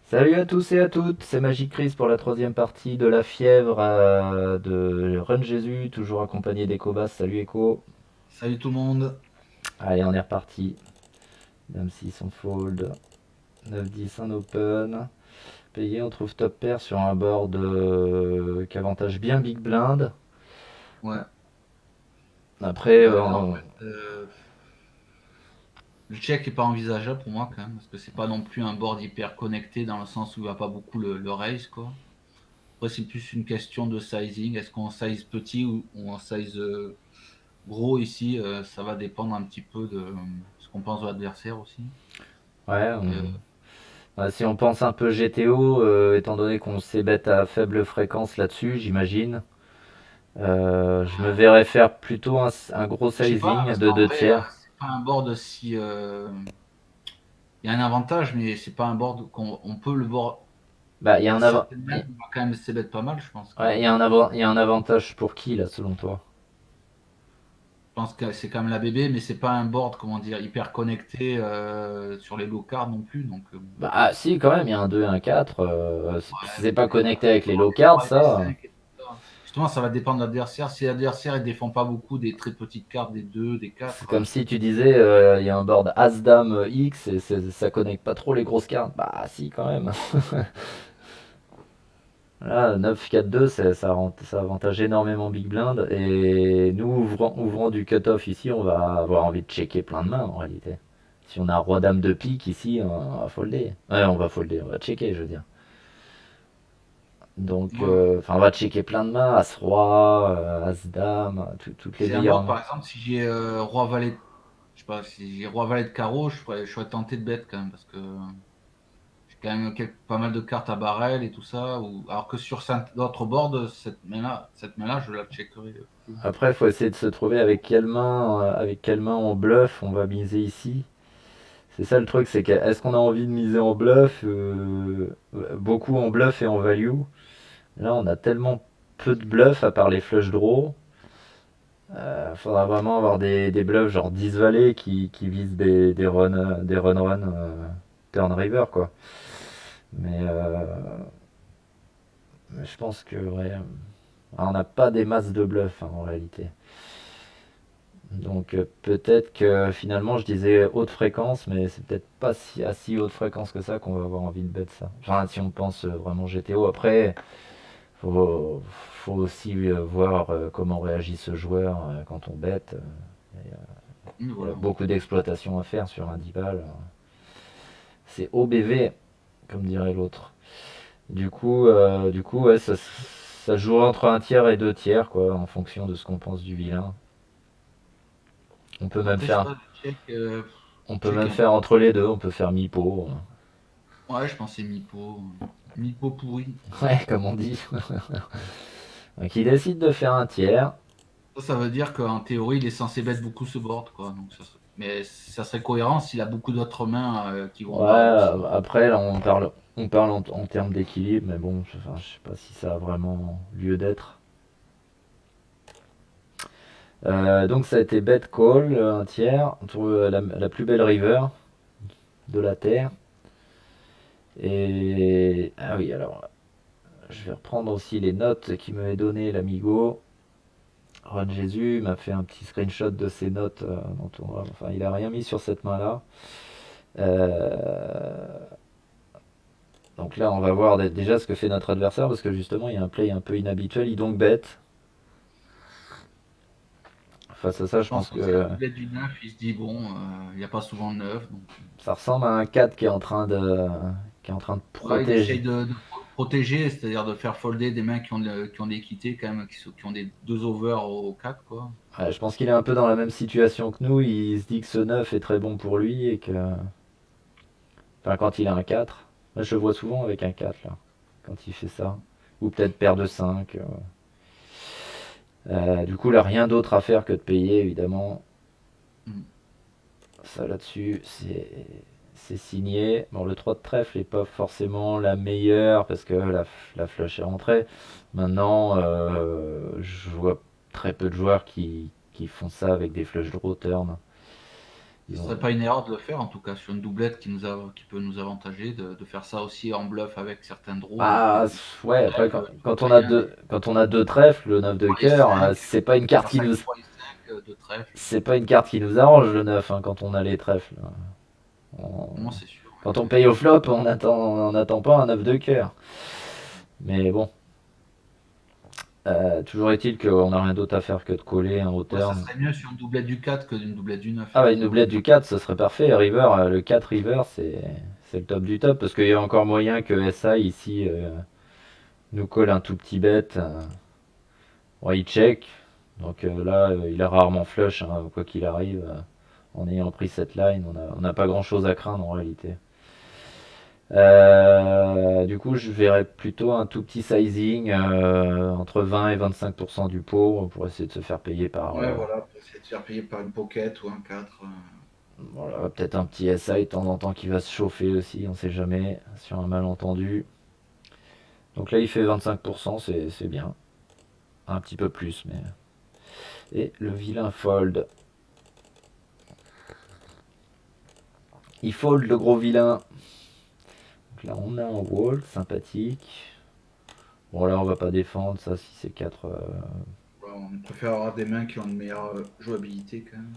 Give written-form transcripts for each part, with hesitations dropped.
Salut à tous et à toutes, c'est Magic Chris pour la troisième partie de la fièvre de Run Jésus, toujours accompagné d'Ecobas. Salut Echo. Salut tout le monde. Allez, on est reparti. Dame 6 on fold, 9-10 en open. Payé, on trouve top pair sur un board qui avantage bien Big Blind. Ouais. Après, Là, en fait, le check est pas envisageable pour moi quand même, parce que c'est pas non plus un board hyper connecté dans le sens où il n'y a pas beaucoup le raise, quoi. Après, c'est plus une question de sizing. Est-ce qu'on size petit ou on size gros ici? Ça va dépendre un petit peu de ce qu'on pense de l'adversaire aussi. ouais, Euh, si on pense un peu GTO, étant donné qu'on s'est bête à faible fréquence là-dessus, j'imagine, je me verrais faire plutôt un gros je sais pas, sizing parce de qu'en 2 vrai, tiers. c'est pas un board si. Il y a un avantage, mais c'est pas un board on peut le board. Bah, il y a À un avant. certaines mains, on va quand même se bet pas mal, je pense quand Ouais, même. il y a un avantage pour qui là, selon toi? Je pense que c'est quand même la bébé, mais c'est pas un board, comment dire, hyper connecté sur les low cards non plus. Donc, bon. Bah, si, quand même, il y a un 2 et un 4. Ouais, C'est pas mais connecté avec les avoir low des cards, 3 et des ça. 5 et tout ça. Justement, ça va dépendre de l'adversaire. Si l'adversaire ne défend pas beaucoup des très petites cartes, des 2 des C'est 4 comme je si pense tu disais, il y a un board As-Dame X et ça connecte pas trop les grosses cartes. Bah, si, quand même. Là, 9-4-2, ça avantage énormément Big Blind. Et nous, ouvrant du cutoff ici, on va avoir envie de checker plein de mains en réalité. Si on a Roi-Dame de pique ici, on va folder. Ouais, on va folder, on va checker, je veux dire. Donc, que ouais. enfin, on va checker plein de mains, As-Roi, As-Dame, toutes les C'est un meilleures board, mains. par exemple, si j'ai Roi-Valet, je sais pas, si j'ai Roi-Valet de carreau, je serais tenté de bet quand même, parce que j'ai quand même pas mal de cartes à barrel et tout ça. Alors que sur d'autres boards, cette main-là, je la checkerai plus. Après, il faut essayer de se trouver avec quelle main on bluff, on va miser ici. C'est ça le truc, c'est que est-ce qu'on a envie de miser en bluff, beaucoup en bluff et en value. Là, on a tellement peu de bluff à part les flush draws. Faudra vraiment avoir des bluffs genre 10 valets qui visent des run turn river quoi. Mais, mais je pense que ouais, on n'a pas des masses de bluffs hein, en réalité. Donc peut-être que finalement je disais haute fréquence, mais c'est peut-être pas à si haute fréquence que ça qu'on va avoir envie de bet ça. Enfin si on pense vraiment GTO. Après, faut, faut aussi voir comment réagit ce joueur quand on bet. Il y a Voilà. beaucoup d'exploitation à faire sur un 10 balles. C'est OBV, comme dirait l'autre. Du coup ouais, ça joue entre un tiers et deux tiers, quoi, en fonction de ce qu'on pense du vilain. On peut même Après, je sais faire, pas, le check, on peut check même un peu. faire entre les deux. On peut faire mi-pot. Ouais, je pensais Mipo. Mipo pourri. Ouais, comme on dit. Donc il décide de faire un tiers. Ça veut dire qu'en théorie, il est censé bet beaucoup ce board, quoi. Mais ça serait cohérent s'il a beaucoup d'autres mains qui vont Ouais, barrel aussi. après là on parle en termes d'équilibre, mais bon, enfin, je sais pas si ça a vraiment lieu d'être. Donc ça a été bet call, un tiers, on trouve la plus belle river de la Terre. Et ah oui, alors je vais reprendre aussi les notes qu'il m'avait donné l'amigo. Ron Jésus m'a fait un petit screenshot de ses notes. Enfin, il a rien mis sur cette main-là. Euh, donc là, on va voir déjà ce que fait notre adversaire parce que justement, il y a un play un peu inhabituel. Il donc bête. Face à ça, Je je pense pense que s'il que bet du 9, il se dit, bon, il n'y a pas souvent de 9. Donc, ça ressemble à un 4 qui est en train de ouais, il protéger. essaye de protéger, c'est-à-dire de faire folder des mains qui ont des équités, quand même, qui ont des 2 over au 4, quoi. Ouais, je pense qu'il est un peu dans la même situation que nous. Il se dit que ce 9 est très bon pour lui et que. Enfin, quand il a un 4. Là, je le vois souvent avec un 4 là. Quand il fait ça. Ou peut-être paire de 5. Du coup, là, rien d'autre à faire que de payer, évidemment. Mm. Ça là-dessus, c'est signé. Bon, le 3 de trèfle n'est pas forcément la meilleure parce que la flush est rentrée. Maintenant, je vois très peu de joueurs qui font ça avec des flush draw turn. Ce Ils serait ont... pas une erreur de le faire, en tout cas, sur une doublette qui peut nous avantager, de faire ça aussi en bluff avec certains draws, Ah, des ouais, après, trèfles, moyen, quand on a deux trèfles, le 9 de 3 et cœur, 5, c'est pas une carte faire qui ça avec nous, 3 et 5 de trèfle. c'est pas une carte qui nous arrange, le 9 hein, quand on a les trèfles. On- Moi, c'est sûr. Quand on paye au flop, on n'attend pas un 9 de cœur. Mais bon, toujours est-il qu'on n'a rien d'autre à faire que de coller un haut Ouais, ça turn. serait mieux sur une doublette du 4 que d'une doublette du 9, Ah bah une effectivement. doublette du 4, ce serait parfait. River, le 4 river, c'est le top du top. Parce qu'il y a encore moyen que SI ici nous colle un tout petit bet. Bon, il check. Donc là, il a rarement flush, hein, quoi qu'il arrive. En ayant pris cette line, on n'a pas grand chose à craindre en réalité. Du coup, je verrais plutôt un tout petit sizing entre 20 et 25% du pot pour essayer de se faire payer par Ouais, voilà, pour essayer de faire payer par une pocket ou un 4. voilà, peut-être un petit SI de temps en temps qui va se chauffer aussi, on sait jamais, sur un malentendu. Donc là, il fait 25%, c'est bien. Un petit peu plus, mais. Et le vilain fold. Il fold le gros vilain. Donc là, on a un wall sympathique. Bon, là, on va pas défendre ça si c'est 4. Voilà, on préfère avoir des mains qui ont une meilleure jouabilité quand même.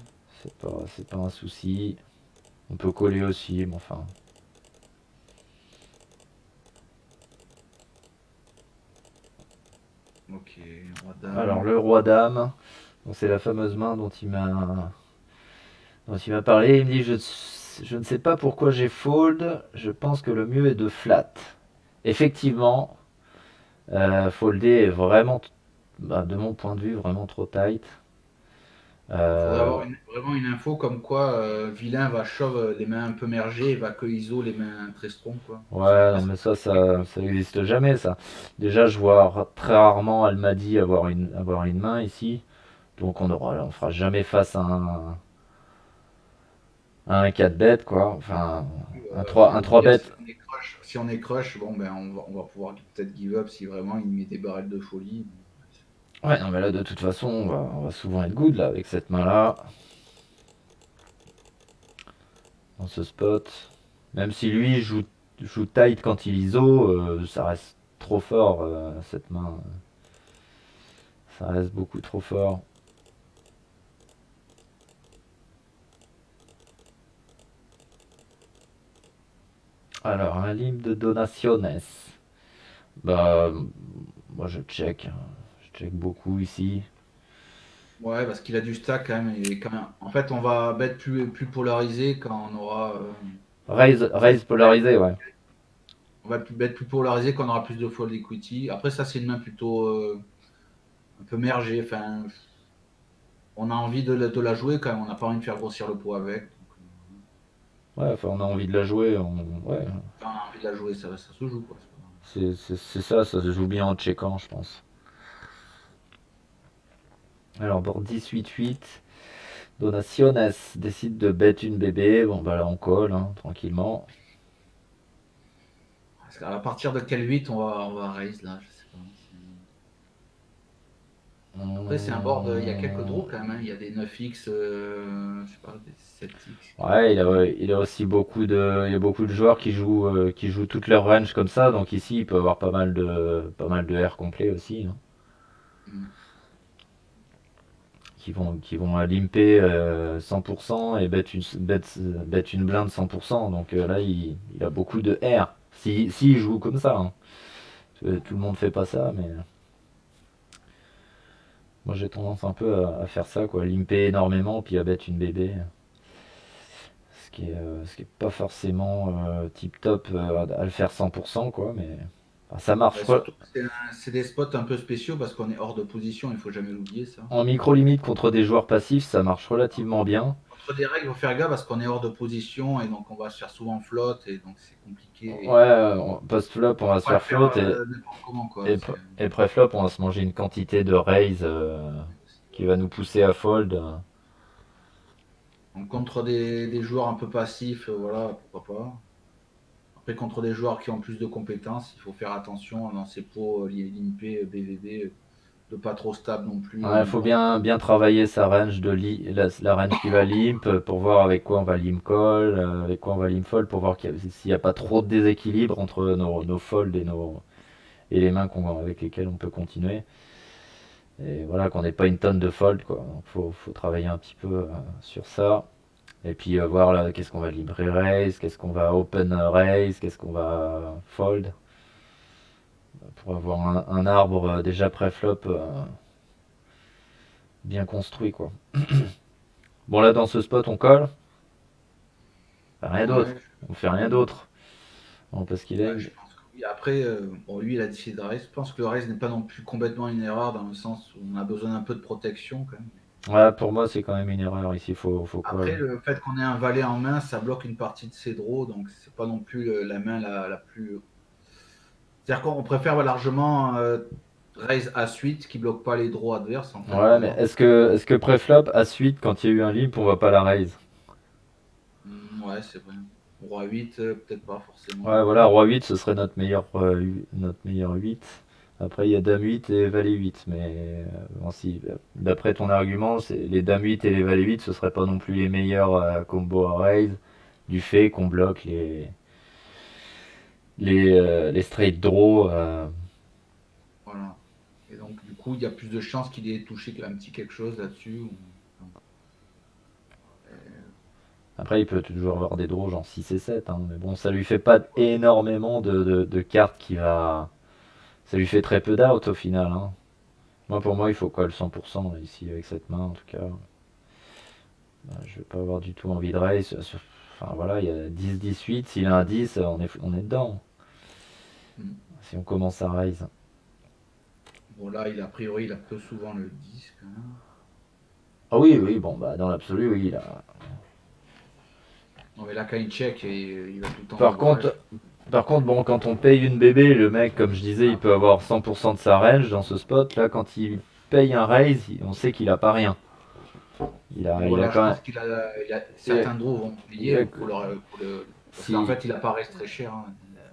C'est pas un souci. On peut coller aussi, mais enfin. Ok, roi Alors, dame. le roi dame. Donc, c'est la fameuse main dont il m'a parlé. Il me dit je ne sais pas pourquoi j'ai fold. Je pense que le mieux est de flat. Effectivement, folder est vraiment, bah, de mon point de vue, vraiment trop tight. Il faudrait Euh, avoir vraiment une info comme quoi vilain va shove les mains un peu mergées et va que ISO les mains très strong, quoi. C'est ouais, non, presque mais ça n'existe jamais, ça. Déjà, je vois très rarement Almadi avoir une main ici. Donc, on fera jamais face à un 4 bet, quoi. Enfin, un 3 au pire, bet. si on est crush, bon ben on va pouvoir peut-être give up si vraiment il met des barrettes de folie. Ouais, non, mais là, de toute façon, on va souvent être good, là, avec cette main-là, dans ce spot. Même si lui joue tight quand il ISO, ça reste trop fort, cette main. Ça reste beaucoup trop fort. Alors, un limbe de donaciones. Bah, moi je check, hein. Je check beaucoup ici. Ouais, parce qu'il a du stack quand même. Et quand même. En fait, on va bet plus polarisé quand on aura. En fait, Raise polarisé, ouais. on va bet plus polarisé quand on aura plus de fold equity. Après, ça, c'est une main plutôt un peu mergée. Enfin, on a envie de la jouer quand même. On n'a pas envie de faire grossir le pot avec. Donc, Ouais, enfin, on a envie de la jouer. Ouais, enfin, on a envie de la jouer, ça se joue, quoi. C'est pas- c'est ça, ça se joue bien en checkant, je pense. Alors, board 18-8. Donaciones décide de bet une bébé. Bon, bah là, on colle, hein, tranquillement. Parce qu'à partir de quel 8 on va raise là, je sais pas. Après, c'est un board, il y a quelques draws quand même, hein. Il y a des 9x, je sais pas, des 7x Ouais, qui viennent. il a aussi il y a beaucoup de joueurs qui jouent toute leur range comme ça. Donc ici, il peut avoir pas mal de R complet aussi, hein, Mm. qui vont limper 100% et bet une blinde 100%. Donc là, il a beaucoup de R. Si il joue comme ça, hein. Tout le monde fait pas ça, mais moi j'ai tendance un peu à faire ça, quoi. Limper énormément, puis à bet une bébé. Ce qui est pas forcément tip top à le faire 100%, quoi. Mais enfin, ça marche. Ouais, surtout que c'est des spots un peu spéciaux parce qu'on est hors de position, il faut jamais l'oublier ça. En micro limite contre des joueurs passifs, ça marche relativement bien. Contre des règles, il faut faire gaffe parce qu'on est hors de position et donc on va se faire souvent flotte et donc c'est compliqué. Ouais, post-flop, on Il va faut se pas le faire faire float n'importe comment, quoi. et pré-flop, on va se manger une quantité de raise qui va nous pousser à fold. Donc, contre des joueurs un peu passifs, voilà, pourquoi pas. Après, contre des joueurs qui ont plus de compétences, il faut faire attention dans ces pots limpés BVB. de pas trop stable non plus au Ouais, il faut niveau range. bien travailler sa range la range qui va limp pour voir avec quoi on va limp call, avec quoi on va limp fold pour voir s'il n'y a pas trop de déséquilibre entre nos folds et les mains avec lesquelles on peut continuer. Et voilà, qu'on n'ait pas une tonne de fold, quoi. Donc faut travailler un petit peu sur ça. Et puis voir là, qu'est-ce qu'on va limp raise, qu'est-ce qu'on va open raise, qu'est-ce qu'on va fold. Pour avoir un arbre déjà pré-flop bien construit, quoi. Bon, là, dans ce spot, on colle. Rien d'autre. Ouais, On fait rien d'autre. Bon, parce qu'il ouais, est. je pense que oui. Après, bon, lui, il a décidé de raise. Je pense que le raise n'est pas non plus complètement une erreur dans le sens où on a besoin d'un peu de protection quand même. Ouais, pour moi, c'est quand même une erreur ici. Faut Après, call. le fait qu'on ait un valet en main, ça bloque une partie de ses draws, donc c'est pas non plus la main la plus. C'est-à-dire qu'on préfère largement raise à suite qui bloque pas les draws adverses en fait, Ouais, pour mais moi. est-ce que pré-flop, à suite, quand il y a eu un limp, on va pas la raise? Ouais, c'est vrai. Roi 8, peut-être pas forcément. Ouais, voilà, roi 8 ce serait notre meilleur 8. Après, il y a dame 8 et valet 8. Mais bon, si, d'après ton argument, les dame 8 et les valet 8 ce serait pas non plus les meilleurs combos à raise, du fait qu'on bloque les straight draw. Voilà. Et donc, du coup, il y a plus de chances qu'il ait touché un petit quelque chose là-dessus. Après, il peut toujours avoir des draws genre 6 et 7, hein, mais bon, ça lui fait pas énormément de cartes qui va. Ça lui fait très peu d'out au final, hein. Pour moi, il faut call 100% là, ici avec cette main en tout cas. Je vais pas avoir du tout envie de raise. Enfin voilà, il y a 10-18. S'il a un 10, on est dedans. Mm. Si on commence à raise. Bon, là, a priori, il a peu souvent le 10 quand même. Ah oui, oui, bon, bah dans l'absolu, oui. Là. Non, mais là, quand il check, il va tout le temps Par river. contre, par contre, bon, quand on paye une bébé, le mec, comme je disais, il peut avoir 100% de sa range dans ce spot. Là, quand il paye un raise, on sait qu'il a pas rien. Mais Il a voilà, je quand même. pense il a- certains draws vont il payer a- parce qu'en si, fait, il a pas resté très cher, hein.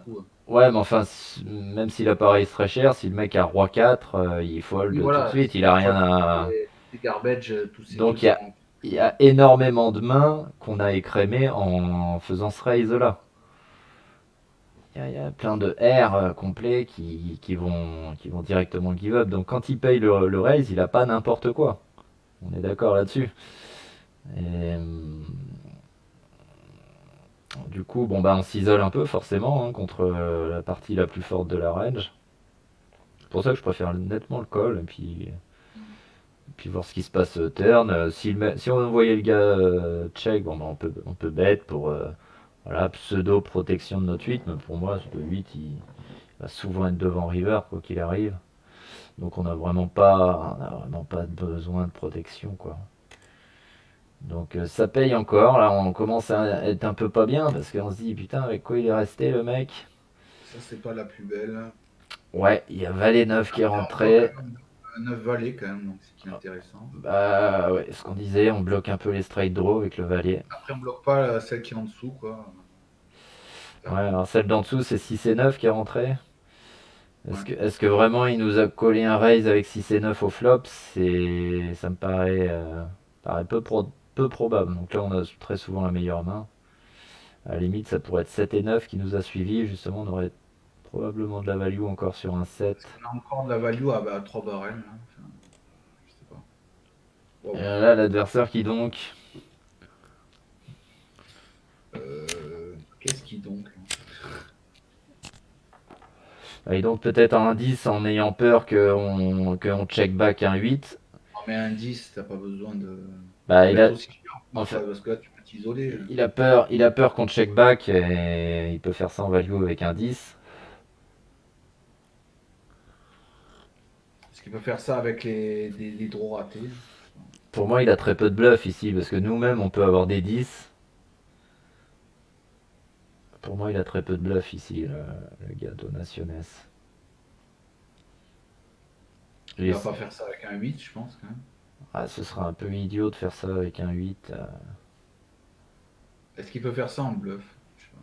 Du coup, Ouais, mais enfin, même s'il apparaît très cher, si le mec a roi 4, il oui, fold tout de voilà, suite, il a il faut rien tous à. les garbage, tous Donc ces rangs. il y a énormément de mains qu'on a écrémées en faisant ce raise là. Il y a plein de R complets qui vont directement give up. Donc quand il paye le raise, il a pas n'importe quoi. On est d'accord là-dessus. Et du coup, bon bah on s'isole un peu forcément hein, contre la partie la plus forte de la range. C'est pour ça que je préfère nettement le call. Et puis voir ce qui se passe turn. Si on envoyait le gars check, bon, bah, on peut bet pour voilà, pseudo protection de notre 8, mais pour moi, le 8 il va souvent être devant river, quoi qu'il arrive. Donc on n'a vraiment pas besoin de protection, quoi. Donc ça paye encore, là on commence à être un peu pas bien, parce qu'on se dit, putain, avec quoi il est resté le mec? Ça, c'est pas la plus belle. Ouais, il y a valet 9 qui est Après, on bloque rentré. un 9 vallées quand même, donc c'est qui est intéressant. Bah ouais, ce qu'on disait, on bloque un peu les straight draw avec le valet. Après, on bloque pas celle qui est en dessous, quoi. Ouais, Faire- alors celle d'en dessous, c'est 6 et 9 qui est rentré. Est-ce Ouais. que, est-ce que vraiment il nous a collé un raise avec 6 et 9 au flop? Ça me paraît peu probable. Donc là, on a très souvent la meilleure main. À la limite, ça pourrait être 7 et 9 qui nous a suivi. Justement, on aurait probablement de la value encore sur un 7. Est-ce qu'on a encore de la value à 3 barèmes là. Enfin, je sais pas. Et Wow. là, l'adversaire qui donc. Qu'est-ce qui donc là. Et donc peut-être un 10 en ayant peur qu'on check back un 8. On met un 10, t'as pas besoin de Bah, bet aussi cher, en quoi, fait, parce que là, tu peux t'isoler, hein. il a peur qu'on check back et il peut faire ça en value avec un 10. Est-ce qu'il peut faire ça avec les draws ratés? Pour moi, il a très peu de bluff ici, parce que nous-mêmes, on peut avoir des 10. Pour moi, il a très peu de bluff ici, le gars Donaciones. Il Et va pas faire ça avec un 8, je pense, quand même. ce sera un peu idiot de faire ça avec un 8. Est-ce qu'il peut faire ça en bluff? Je sais pas.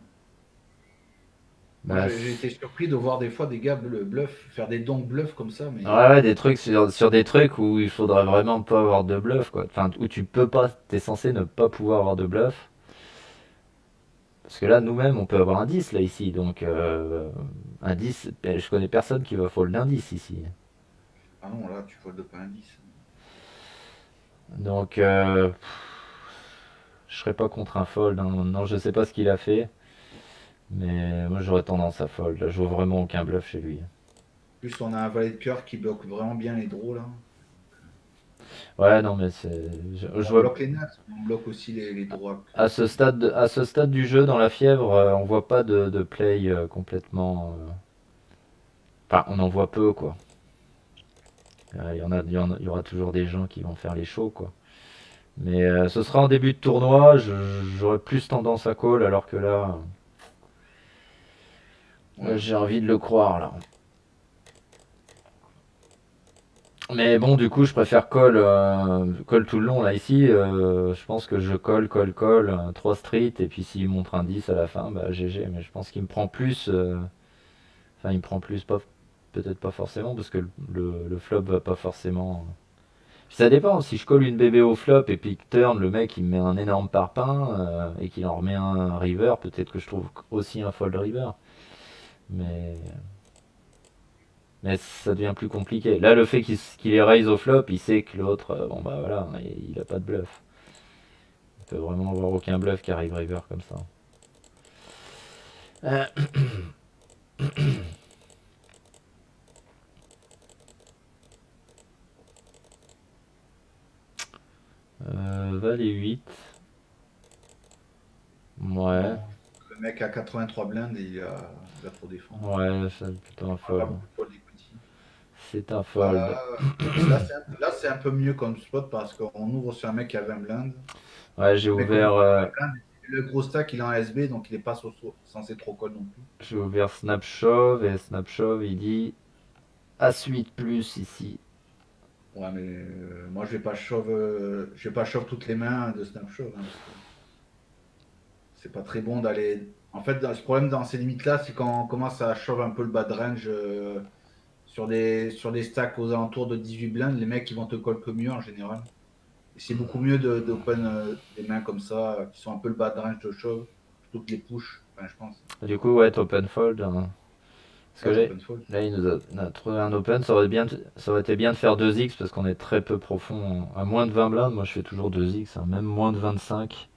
Moi, Bah, j'ai été surpris de voir des fois des gars bluff, faire des dons bluff comme ça, ouais, mais ouais, des trucs sur des trucs où il faudrait vraiment pas avoir de bluff, quoi. Enfin, où tu peux pas, t'es censé ne pas pouvoir avoir de bluff. Parce que là, nous-mêmes, on peut avoir un 10 là ici. Donc, un 10, ben, je connais personne qui va fold un 10 ici. ah non, là, tu foldes pas un 10. Donc, je serais pas contre un fold, hein. Non, je sais pas ce qu'il a fait. Mais moi, j'aurais tendance à fold. Là, je vois vraiment aucun bluff chez lui. En plus, on a un valet de cœur qui bloque vraiment bien les draws là. Ouais, non, mais c'est. Je On vois. bloque les nuts, mais on bloque aussi les draws. À ce stade du jeu, dans la fièvre, on voit pas de play complètement. Enfin, on en voit peu, quoi. Il y aura toujours des gens qui vont faire les shows, quoi. Mais ce sera en début de tournoi, j'aurais plus tendance à call, alors que là, Ouais. j'ai envie de le croire, là. Mais bon, du coup, je préfère call tout le long, là, ici. Je pense que je call, 3 street, et puis s'il montre un 10 à la fin, bah GG. Mais je pense qu'il me prend plus. Enfin, il me prend plus, pas, peut-être pas forcément, parce que le flop va pas forcément. Puis ça dépend, si je colle une bébé au flop et puis que turn, le mec il me met un énorme parpaing et qu'il en remet un river, peut-être que je trouve aussi un fold river. Mais, mais ça devient plus compliqué. Là, le fait qu'il ait raise au flop, il sait que l'autre, bon bah voilà, il a pas de bluff. Il peut vraiment avoir aucun bluff qui arrive river comme ça. Euh, Valet 8. Ouais, Non. Le mec a 83 blindes et il a trop défendre. ouais, c'est plutôt un On n'a pas fold. beaucoup de fold equity. C'est un Bah, fold. là, c'est un peu mieux comme spot parce qu'on ouvre sur un mec qui a 20 blindes. Ouais, Le mec ouvre euh, 20 blindes. Le gros stack, il est en SB, donc il n'est pas censé trop call non plus. j'ai ouvert Snapshove et Snapshove il dit As-8 plus ici. Ouais, mais moi, je vais pas shove toutes les mains de Snapshot, hein, parce que c'est pas très bon d'aller. En fait, ce problème dans ces limites-là, c'est quand on commence à shove un peu le bas de range sur des stacks aux alentours de 18 blindes, les mecs, ils vont te call que mieux en général. Et c'est beaucoup mieux d'open des mains comme ça, qui sont un peu le bas de range de shove, plutôt que les push, enfin, je pense. Du coup, ouais, open fold, hein. Parce que Ouais, t'open fold. là, il a trouvé un open. Ça aurait été bien de faire 2x parce qu'on est très peu profond. À moins de 20 blindes, moi je fais toujours 2x, hein, même moins de 25.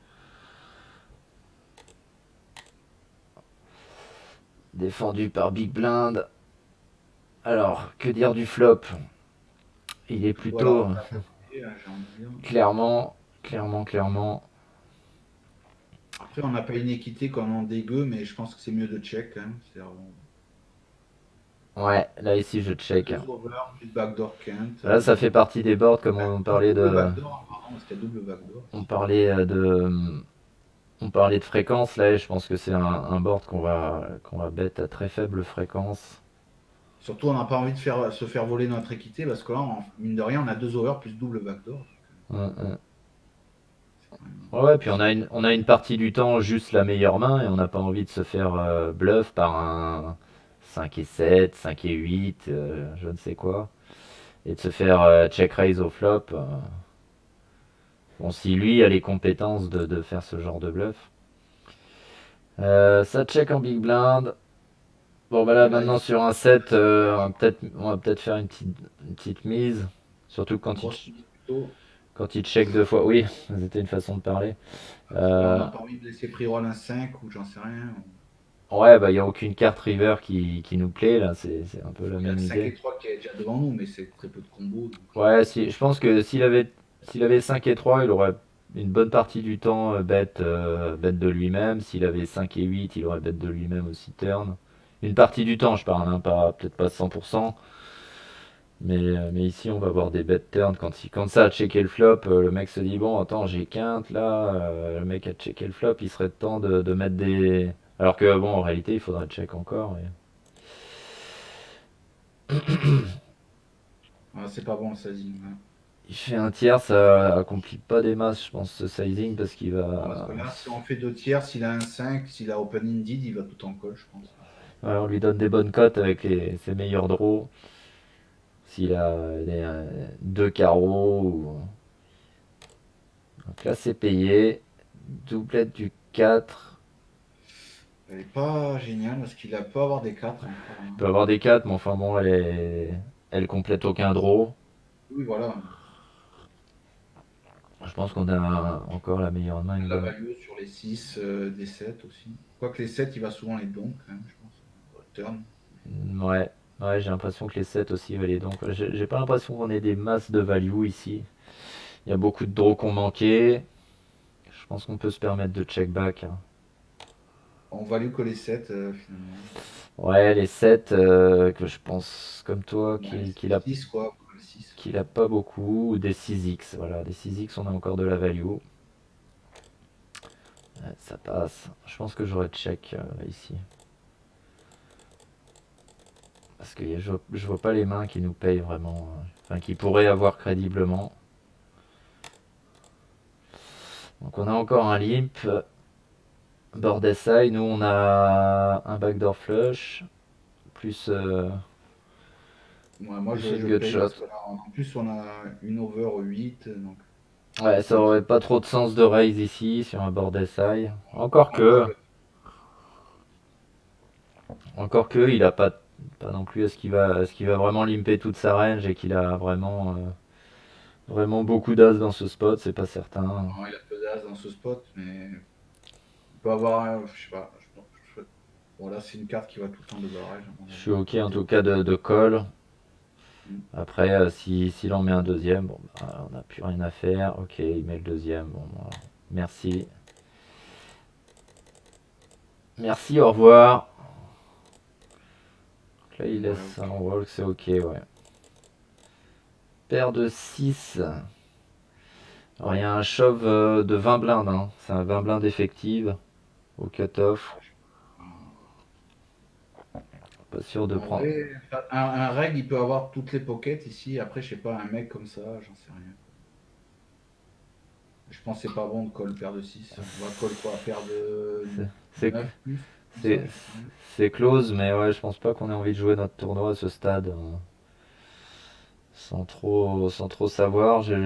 Défendu par Big Blind. Alors, que dire du flop? Il est Voilà, plutôt on a fait, j'ai envie de dire. clairement, clairement. Après, on n'a pas une équité comme en dégueu, mais je pense que c'est mieux de check quand même. C'est-à-dire, Ouais, là ici je check, hein. deux over, plus de backdoor Kent. Là, ça fait partie des boards comme on parlait Double de. backdoor, apparemment, parce qu'il y a double backdoor On aussi. parlait on parlait de fréquence, là, et je pense que c'est un board qu'on va bet à très faible fréquence. Surtout, on n'a pas envie de se faire voler notre équité, parce que là, mine de rien, on a deux over plus double backdoor. Hum, hum. C'est quand même Ouais, ouais, puis on a une partie du temps juste la meilleure main, et on n'a pas envie de se faire bluff par un 5 et 7, 5 et 8, je ne sais quoi, et de se faire check raise au flop. Bon, si lui a les compétences de faire ce genre de bluff. Ça check en big blind. Bon, bah là, Et là, maintenant, il sur un set, lâche on va peut-être faire une petite mise. Surtout grosse mise plutôt, quand il check deux fois. Oui, c'était une façon de parler. parce que là, on Euh, n'a pas envie de laisser pre-roll un 5 ou j'en sais rien. ouais, bah, il n'y a aucune carte river qui nous plaît, là. C'est un peu la Il y a même le 5 idée. et 3 qui est déjà devant nous, mais c'est très peu de combos. Donc, Ouais, si, je pense que s'il avait 5 et 3 il aurait une bonne partie du temps bet de lui-même. S'il avait 5 et 8 il aurait bet de lui-même aussi turn. Une partie du temps, je parle, hein, pas, peut-être pas 100%. Mais ici, on va voir des bet turn. Quand ça a checké le flop, le mec se dit, bon, attends, j'ai quinte là. Le mec a checké le flop, il serait temps de mettre des. Alors que, bon, en réalité, il faudrait check encore. c'est pas bon le sizing, hein. Il fait un tiers, ça accomplit pas des masses, je pense, ce sizing, parce qu'il Non, parce va. que là, si on fait deux tiers, s'il a un 5, s'il a open indeed, il va tout en call, je pense. Ouais, on lui donne des bonnes cotes avec ses meilleurs draws. S'il a deux carreaux. Donc là, c'est payé. Doublette du 4. Elle est pas géniale parce qu'il a peut avoir des 4 encore, Il hein. peut avoir des 4, mais enfin bon, elle complète aucun draw. Oui, voilà. Je pense qu'on a encore la meilleure main, une La bonne. value sur les 6 des 7 aussi. Quoique les 7 il va souvent les dons quand même, je pense. Turn. Ouais, ouais, j'ai l'impression que les 7 aussi valaient donc. J'ai pas l'impression qu'on ait des masses de value ici. Il y a beaucoup de draws qu'on manquait. Je pense qu'on peut se permettre de check back, hein. On value que les 7 finalement. Ouais, les 7 que je pense comme toi Ouais, qu'il a, 6 quoi, le 6. qu'il a pas beaucoup. Ou des 6x. Voilà, des 6x, on a encore de la value. Ouais, ça passe. Je pense que j'aurais check ici. Parce que je vois pas les mains qui nous payent vraiment. Enfin, qui pourraient avoir crédiblement. Donc on a encore un limp. Board SI, nous on a un backdoor flush. Plus Ouais, moi plus une je gut paye shot. parce que là, en plus on a une over 8 donc Ouais, ça aurait pas trop de sens de raise ici sur un board SI. Encore que. Encore que, il a pas non plus est-ce qu'il va vraiment limper toute sa range et qu'il a vraiment beaucoup d'as dans ce spot, c'est pas certain. il a peu d'as dans ce spot, mais il peut avoir, je sais pas. Bon, là, c'est une carte qui va tout le temps de barrage, à mon Je suis avis. ok en tout cas de call. Mm. Après, s'il en met un deuxième, bon, bah, on n'a plus rien à faire. Ok, il met le deuxième. Bon, bah, merci. Merci, au revoir. Donc là, il Ouais, laisse un ok. walk, c'est ok, ouais. Paire de 6. Alors, il y a un shove de 20 blindes, hein. C'est un 20 blindes effective au cutoff. Pas sûr de En prendre. vrai, un reg, il peut avoir toutes les pockets ici. Après, je sais pas, un mec comme ça, j'en sais rien. Je pense que c'est pas bon de call paire de 6. On va call quoi? Paire de C'est c'est- 9 plus? Comme c'est- ça, je sais rien. c'est close, mais ouais, je pense pas qu'on ait envie de jouer notre tournoi à ce stade, sans trop savoir. J'ai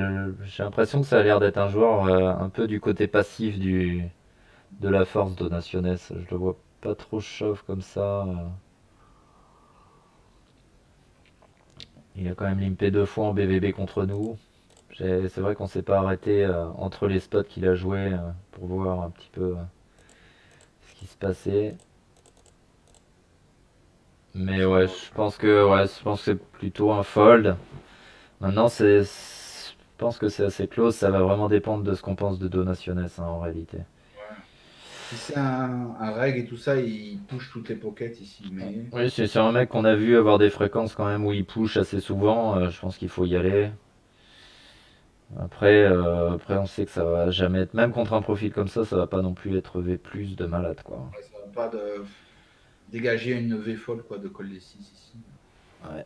l'impression que ça a l'air d'être un joueur un peu du côté passif de la force Donaciones. Je le vois pas trop shove comme ça. Il a quand même limpé deux fois en BVB contre nous. C'est vrai qu'on s'est pas arrêté entre les spots qu'il a joué pour voir un petit peu ce qui se passait. Mais Ça ouais, va. je pense que c'est plutôt un fold. Maintenant, je pense que c'est assez close. Ça va vraiment dépendre de ce qu'on pense de Donaciones hein, en réalité. Si c'est un reg et tout ça, il touche toutes les pockets ici. Mais Oui, c'est un mec qu'on a vu avoir des fréquences quand même où il push assez souvent. Je pense qu'il faut y aller. Après, on sait que ça va jamais être, même contre un profil comme ça va pas non plus être V plus de malade quoi. ouais, ça va pas dégager une V folle quoi, de call des 6 ici. Ouais.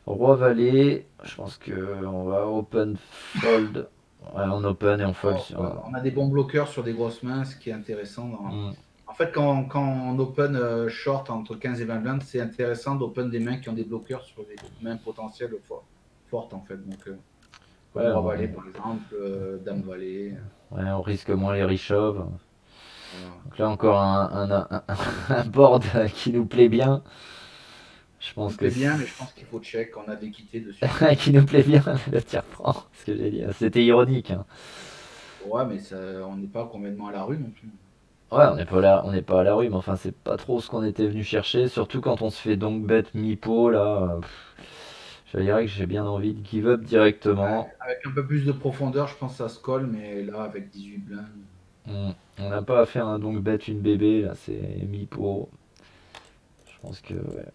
Roi valet, je pense que on va open fold. Ouais, on open et on fold Alors, sur. on a des bons bloqueurs sur des grosses mains, ce qui est intéressant. Hmm. En fait, quand on open short entre 15 et 20 blindes, c'est intéressant d'open des mains qui ont des bloqueurs sur des mains potentielles fortes, en fait. Donc, comme Ouais, Roi-Valet, par exemple, Dame-Valet. ouais, on risque moins les reshoves. Voilà. Donc là encore un board qui nous plaît bien. Je Il pense me que plaît bien, mais je pense qu'il faut check. On a de l'équité dessus. qui nous plaît bien, le tir prend. Ce que j'ai dit, c'était ironique, hein. Ouais, mais ça, on n'est pas complètement à la rue non plus. Ouais, on n'est pas à la rue, mais enfin c'est pas trop ce qu'on était venu chercher, surtout quand on se fait donc bête mi-pot là. Je dirais que j'ai bien envie de give up directement. Avec un peu plus de profondeur, je pense que ça se colle, mais là, avec 18 blindes, On n'a pas à faire un donc bet une bébé, là c'est mi-pot. Je pense que ouais,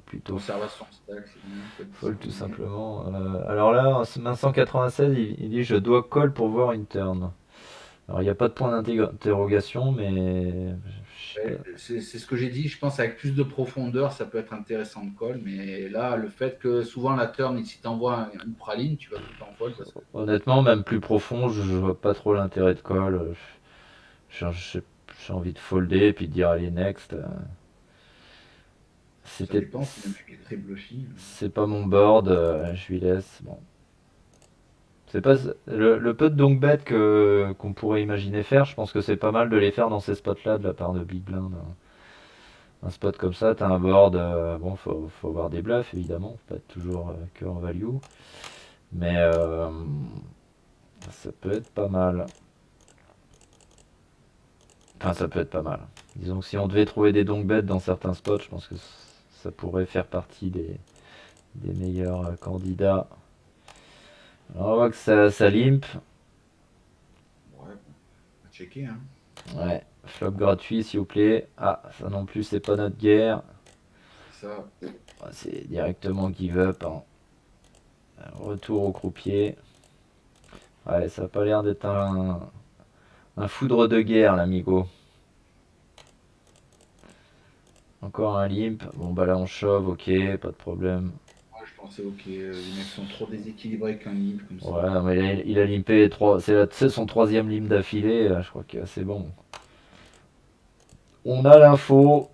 plutôt conservation stack, c'est bien, faut être fold tout discipliné. simplement. Alors là, en 596, il dit je dois call pour voir une turn. Alors il n'y a pas de point d'interrogation, mais je sais Ouais, pas. c'est ce que j'ai dit. Je pense avec plus de profondeur, ça peut être intéressant de call. Mais là, le fait que souvent la turn, si tu envoies une praline, tu vas tout le temps fold parce que Honnêtement, même plus profond, je vois pas trop l'intérêt de call. Je sais j'ai envie de folder et puis de dire allez next. Ça C'était, dépend si le mec est très bluffy. c'est pas mon board, je lui laisse. Bon, c'est pas le peu de donk bet que qu'on pourrait imaginer faire. Je pense que c'est pas mal de les faire dans ces spots-là de la part de Big Blind. Un spot comme ça, t'as un board. Bon, faut avoir des bluffs évidemment, faut pas être toujours que en value, mais ça peut être pas mal. Enfin, ça peut être pas mal. Disons que si on devait trouver des donk bets dans certains spots, je pense que ça pourrait faire partie des meilleurs candidats. Alors, on voit que ça limp. Ouais, bon, à checker, hein. Ouais, flop gratuit s'il vous plaît. Ah, ça non plus, c'est pas notre guerre. Ça, Ah, c'est directement give up, hein. Retour au croupier. Ouais, ça a pas l'air d'être un foudre de guerre, l'amigo. Encore un limp. Bon, bah là, on shove, ok, pas de problème. moi je pensais, ok, les mecs sont trop déséquilibrés qu'un limp comme ça. Ouais, non, mais il a limpé trois. C'est son troisième limp d'affilée. Je crois que c'est bon. On a l'info.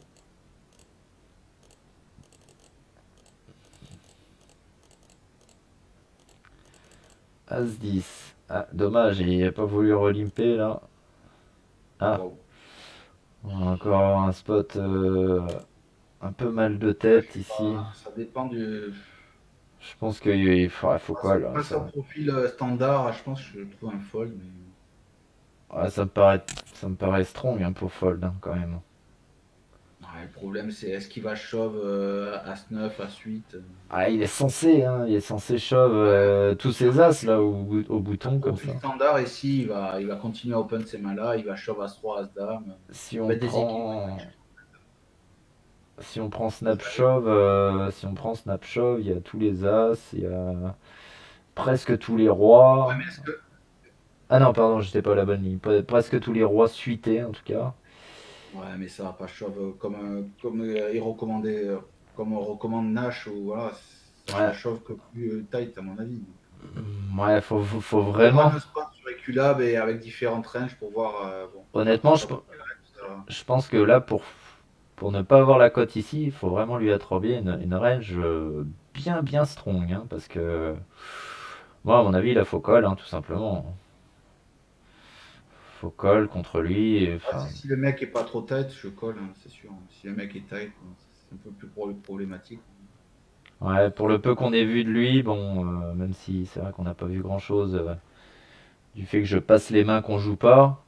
As-10. Ah, dommage, il n'a pas voulu relimper là. Ah, Waouh. encore un spot un peu mal de Ouais, je tête sais ici. pas, ça dépend du. Je pense qu'il faut Ah, call, c'est hein, pas son ça. profil standard, je pense que je trouve un fold, mais. Ouais, ça me paraît strong hein, pour fold hein, quand même. Ouais, le problème c'est est-ce qu'il va shove As-9, As-8 Ah, il est censé shove tous ses as là au un bouton comme profil ça. standard ici, il va continuer à open ces mains-là, il va shove As-3, As-Dame. Si Il va on être déséquilibré. prend si on prend Ça arrive. Snapshot, il y a tous les as, il y a presque tous les rois. Ouais, mais est-ce que. Ah non, pardon, j'étais pas à la bonne ligne. Presque tous les rois suités en tout cas. Ouais, mais ça va pas shove comme il recommandait, comme on recommande Nash, ou voilà, ça va Ouais, shove que plus tight à mon avis. Donc, ouais, faut faudrait vraiment. run un spot sur Eculab et avec différentes ranges pour voir, bon, Honnêtement, ça peut faire, ça. je pense que là, pour ne pas avoir la cote ici, il faut vraiment lui attribuer une range bien strong. Hein, parce que, moi, à mon avis, il faut call, hein, tout simplement. Faut call contre lui. Ah, Enfin, si le mec est pas trop tight, je colle, hein, c'est sûr. Si le mec est tight, bon, c'est un peu plus problématique. ouais, pour le peu qu'on ait vu de lui, bon, même si c'est vrai qu'on n'a pas vu grand-chose du fait que je passe les mains qu'on joue pas.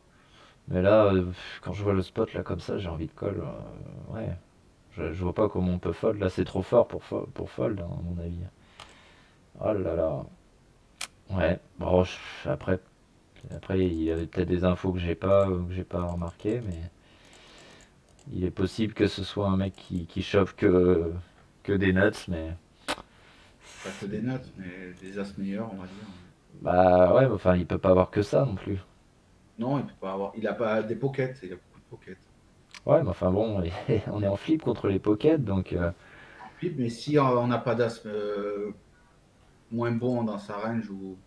Mais là, quand je vois le spot là comme ça, j'ai envie de call. Ouais, je vois pas comment on peut fold. Là, c'est trop fort pour fold, hein, à mon avis. Oh là là. Ouais. Bon, après, il y avait peut-être des infos que j'ai pas remarqué, mais il est possible que ce soit un mec qui chauffe que des nuts, mais Pas que des notes, mais des as meilleurs, on va dire. bah ouais, enfin, il peut pas avoir que ça non plus. Non, il peut pas avoir. Il a pas des pockets, il a beaucoup de pockets. Ouais, mais enfin bon, on est en flip contre les pockets, donc En flip, mais si on n'a pas d'as moins bon dans sa range, ou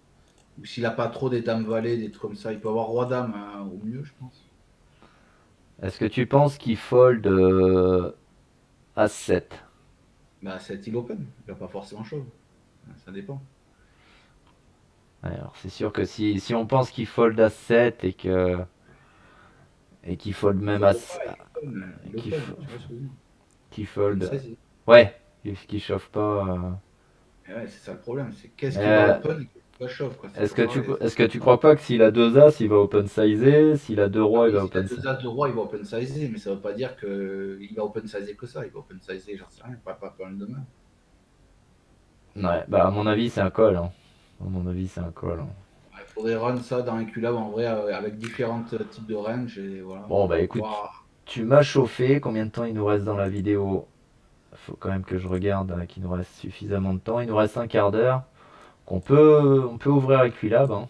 s'il a pas trop des dames valets, des trucs comme ça, il peut avoir roi dame hein, au mieux, je pense. est-ce que tu penses qu'il fold à 7? Bah, c'est il open, il va pas forcément shove. Ça dépend. Alors c'est sûr que si on pense qu'il fold à 7 et qu'il fold Il même fold pas, il qu'il open, tu vois ce que je veux dire. qu'il Open fold 16. ouais, qu'il chauffe pas Et ouais, c'est ça le problème, c'est qu'est-ce qui va euh, open et qu'est-ce qui va shove, quoi. C'est pas pareil. est-ce que tu crois pas que s'il a deux as, il va open sizer, s'il a deux Ah rois, il oui, va s'il a open deux sizer. as de roi, il va open sizer, mais ça veut pas dire qu'il va open sizer que ça. Il va open sizer, j'en sais rien, pas plein de mains. Ouais, bah à mon avis, c'est un call hein. À mon avis, c'est un call, hein. Il faudrait run ça dans un QLab en vrai avec différents types de range et voilà. Bon bah écoute, Voir. tu m'as chauffé, combien de temps il nous reste dans la vidéo? Faut quand même que je regarde qu'il nous reste suffisamment de temps. Il nous reste un quart d'heure. On peut ouvrir Equilab, hein.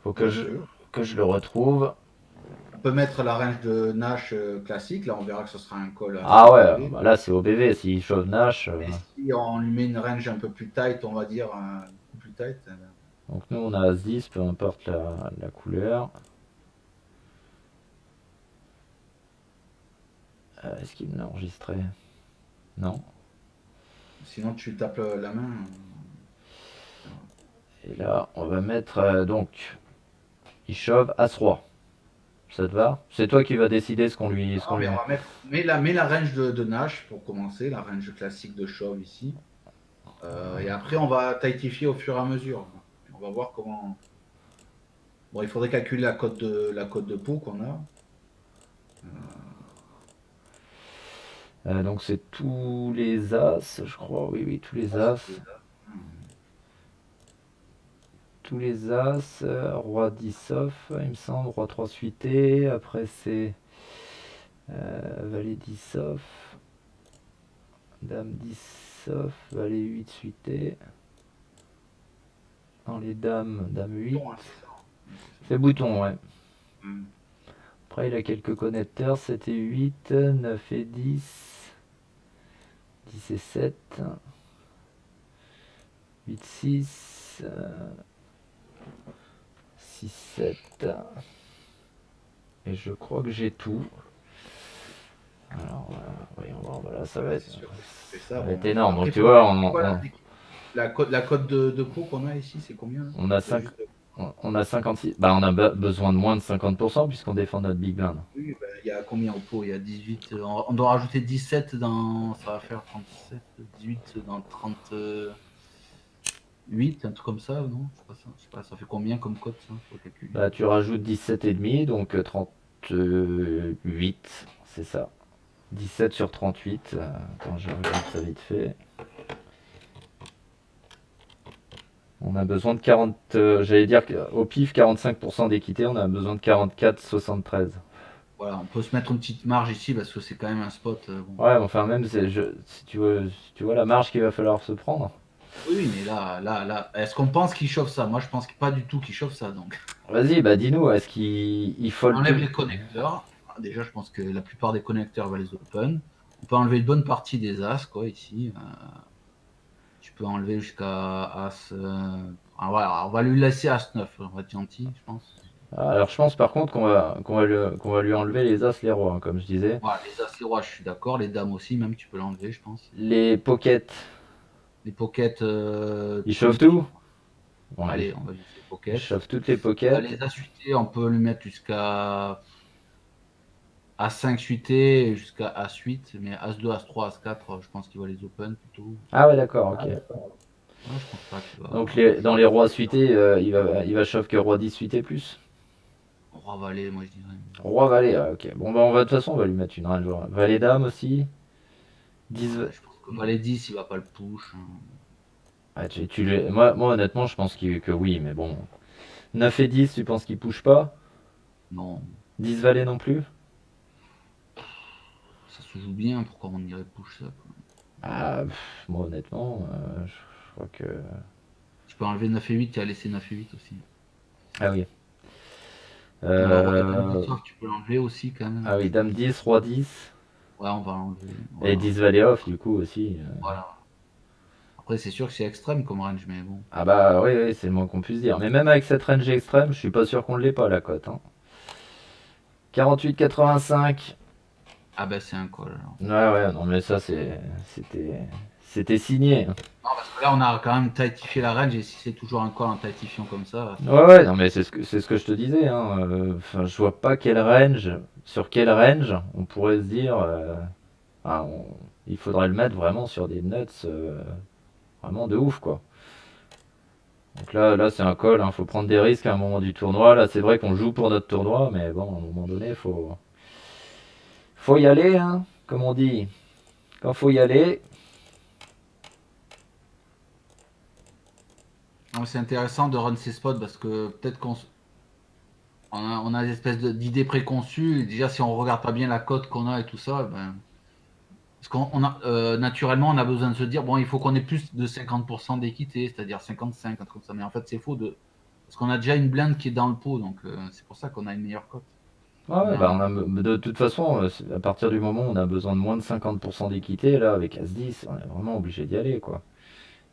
Faut Bien sûr. que je le retrouve. On peut mettre la range de Nash classique, là on verra que ce sera un call assez Ah ouais, OBV. bah là c'est OBV. S'il chauffe Nash. Mais si on lui met une range un peu plus tight, on va dire beaucoup plus tight, Donc nous on a As-10, peu importe la couleur. Est-ce qu'il me l'a enregistré? Non. Sinon, tu tapes la main. Et là, on va mettre donc, il shove As-Roi. Ça te va? C'est toi qui vas décider ce qu'on lui, Non, mais on met. va mettre. Mets la range de Nash pour commencer, la range classique de shove ici. Et après, on va tightifier au fur et à mesure. On va voir comment. Bon, il faudrait calculer la cote de pot qu'on a. Donc c'est tous les As, je crois. Oui, oui, tous les Ah, c'est As. tous les As. Tous les As. Roi 10 off, il me semble. Roi 3 suité. Après c'est Valet 10 off. Dame 10 off. Valet 8 suité. Dans les dames, Dame 8. Bouton, hein, c'est ça. C'est bouton, ouais. Hmm. Après il a quelques connecteurs. 7 et 8. 9 et 10. 10 et 7. 8, 6. 6, 7. Et je crois que j'ai tout. Alors, voyons voir, voilà, ça va Ouais, être, c'est sûr que si tu fais ça, ça va bon. être énorme. Après, Donc, tu faut vois, vérifier quoi, la cote de pot qu'on a ici, c'est combien là? on a C'est 5, juste- on a 56. Bah, on a besoin de moins de 50% puisqu'on défend notre big blind. Oui, Ben, il y a combien au pot? Il y a 18. On doit rajouter 17 dans. Ça va faire 37, 18 dans 38, un truc comme ça, non? Je sais pas ça. Je sais pas, ça fait combien comme code ça? Faut calculer. Bah, tu rajoutes 17,5, donc 38, c'est ça. 17 sur 38. Attends, je regarde ça vite fait. On a besoin de 40, j'allais dire au pif 45% d'équité, on a besoin de 44,73. Voilà, on peut se mettre une petite marge ici parce que c'est quand même un spot. Bon. Ouais, mais enfin même si tu vois la marge qu'il va falloir se prendre. Oui, mais là, est-ce qu'on pense qu'il chauffe ça? Moi, je pense pas du tout qu'il chauffe ça. Donc, Vas-y, bah dis-nous, est-ce qu'il on fold enlève tout? les connecteurs. Déjà, je pense que la plupart des connecteurs va les open. On peut enlever une bonne partie des as, quoi, ici. Tu peux enlever jusqu'à as. Voilà, on va lui laisser as 9. On va être gentil, je pense. Ah, alors je pense par contre qu'on va lui enlever les as, les rois, hein, comme je disais. Voilà, les as, les rois, je suis d'accord. Les dames aussi, même, tu peux l'enlever, je pense. Les pockets, Les pockets. ils chauffent tout? Bon, Allez, on va laisser les ils pockets. chauffent toutes les pockets. Les as suités, on peut lui mettre jusqu'à As5 suité, jusqu'à As8. Mais As2, As3, As4, je pense qu'il va les open plutôt. Ah ouais, d'accord, ok. Ouais, je pense pas qu'il va. Donc dans les rois suités, il va chauffe que roi 10 suité plus. Roi valet, moi je dirais. Roi valet, ah, ok. Bon bah de toute façon on va lui mettre une range. Valet dame aussi. 10. Ouais, je pense que valet 10, il va pas le push. Ah, moi honnêtement je pense que oui, mais bon. 9 et 10, tu penses qu'il push pas? Non, 10 valet non plus? ça se joue bien, pourquoi on irait push ça, quoi. Ah, moi honnêtement, je crois que. Tu peux enlever 9 et 8 et laisser 9 et 8 aussi. Ah oui. Dame 10 off, tu peux l'enlever aussi quand même. Ah oui, dame 10, roi 10. Ouais, on va l'enlever. Et Voilà. 10 valet off du coup aussi. Voilà. Après, c'est sûr que c'est extrême comme range, mais bon. Ah bah oui, oui, c'est le moins qu'on puisse dire. Mais même avec cette range extrême, je suis pas sûr qu'on l'ait pas la cote, hein. 48,85. Ah ben c'est un call alors. Ouais, ouais, non mais ça c'était signé. Non, parce que là, on a quand même tightifié la range et si c'est toujours un call en tightifiant comme ça. Ouais, ouais, non mais c'est ce que je te disais, hein. Enfin, je vois pas sur quel range on pourrait se dire, il faudrait le mettre vraiment sur des nuts, vraiment de ouf quoi. Donc là c'est un call, hein, faut prendre des risques à un moment du tournoi. Là c'est vrai qu'on joue pour notre tournoi, mais bon, à un moment donné, faut y aller, hein, comme on dit. Quand faut y aller. Non, mais c'est intéressant de run ces spots parce que peut-être on a des espèces d'idées préconçues. Et déjà, si on regarde pas bien la cote qu'on a et tout ça, ben, parce qu'on a naturellement, on a besoin de se dire bon, il faut qu'on ait plus de 50% d'équité, c'est-à-dire 55, un truc comme ça. Mais en fait, c'est faux parce qu'on a déjà une blinde qui est dans le pot, donc c'est pour ça qu'on a une meilleure cote. Ouais, ouais, Ouais. bah de toute façon, à partir du moment où on a besoin de moins de 50% d'équité, là, avec As-10, on est vraiment obligé d'y aller, quoi.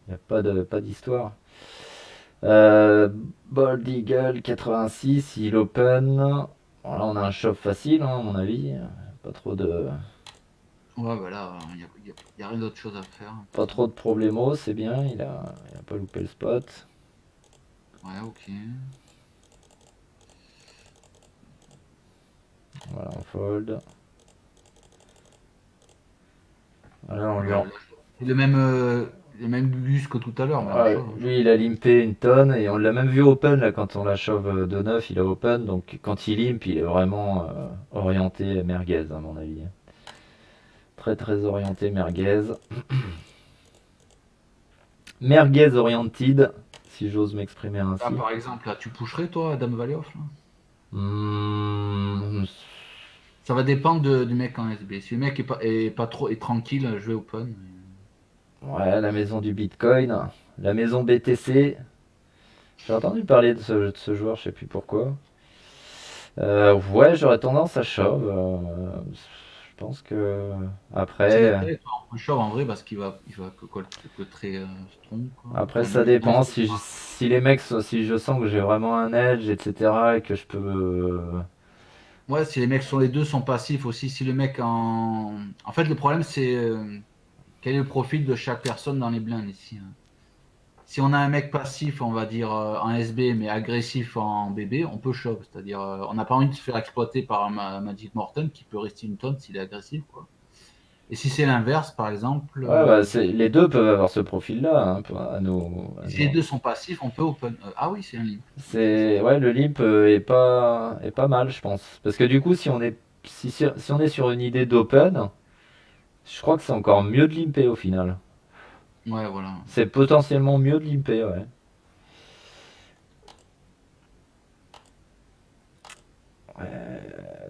Il n'y a pas d'histoire. Bold Eagle 86, il open. Bon, là, on a un shove facile, hein, à mon avis. Pas trop de. Ouais, bah là, y a rien d'autre chose à faire. Pas trop de problemos, c'est bien, il a pas loupé le spot. Ouais, ok. Voilà, on fold. Voilà, on lui Ouais, en... là, c'est le même bus que tout à l'heure, mais en Ouais, shove, hein. lui, il a limpé une tonne et on l'a même vu open là quand on la shove de 9, il a open. Donc quand il limp, il est vraiment orienté merguez à mon avis. Très très orienté merguez. Merguez oriented, si j'ose m'exprimer Là, ainsi. par exemple, là, tu pusherais, toi, Dame Valet off, là? Hmm, Ça va dépendre du mec en SB. Si le mec est pas trop est tranquille, je vais open. ouais, la maison du Bitcoin, la maison BTC. J'ai entendu parler de ce joueur, je sais plus pourquoi. Ouais, j'aurais tendance à shove. Je pense que Ça après, dépend, on shove en vrai parce qu'il va que très strong, quoi. après Enfin, ça lui, dans dépend. ce Si les mecs, si je sens que j'ai vraiment un edge, etc., et que je peux, ouais, si les mecs les deux sont passifs aussi, si le mec en fait, le problème c'est quel est le profil de chaque personne dans les blindes ici, hein. Si on a un mec passif, on va dire en SB, mais agressif en BB, on peut shove. C'est-à-dire, on n'a pas envie de se faire exploiter par un Magic Morton qui peut rester une tonne s'il est agressif, quoi. Et si c'est l'inverse, par exemple, ouais, bah, les deux peuvent avoir ce profil-là, hein, si les deux sont passifs, on peut open. Ah oui, c'est un limp. Oui, c'est ça. c'est ouais, le limp est pas mal, je pense. Parce que du coup, si on est sur une idée d'open, je crois que c'est encore mieux de limper au final. Ouais, voilà. C'est potentiellement mieux de limper, ouais.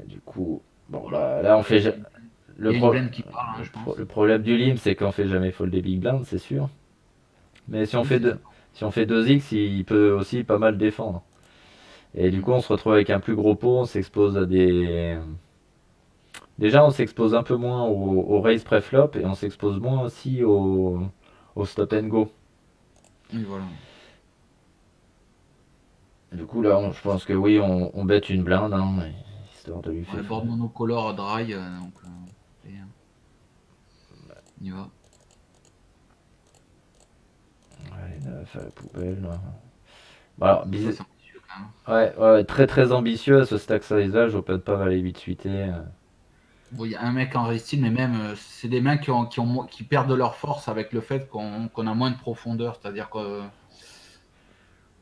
Du coup, bon Voilà. bah là on fait Il le, y a une pro- blinde qui parle, hein, je pense. le problème du limp, c'est qu'on fait jamais fold des big blinds, c'est sûr. Mais Oui, c'est ça. si on fait 2x, il peut aussi pas mal défendre. Et du Mm. coup, on se retrouve avec un plus gros pot, on s'expose à des. Déjà, on s'expose un peu moins au raise pré-flop et on s'expose moins aussi au stop and go. Oui, voilà. Du coup, là, je pense que oui, on bet une blinde, hein, histoire de lui Ouais, faire. board monocolore dry, donc et, on y va. Ouais, 9 à la poubelle. Là. Bon, alors, Ça, c'est ambitieux quand même. ouais, ouais, très très ambitieux à ce stack size là, j'open pas valet 8 suité. Bon, il y a un mec en restyle, mais même, c'est des mains qui perdent de leur force avec le fait qu'on a moins de profondeur. C'est-à-dire que,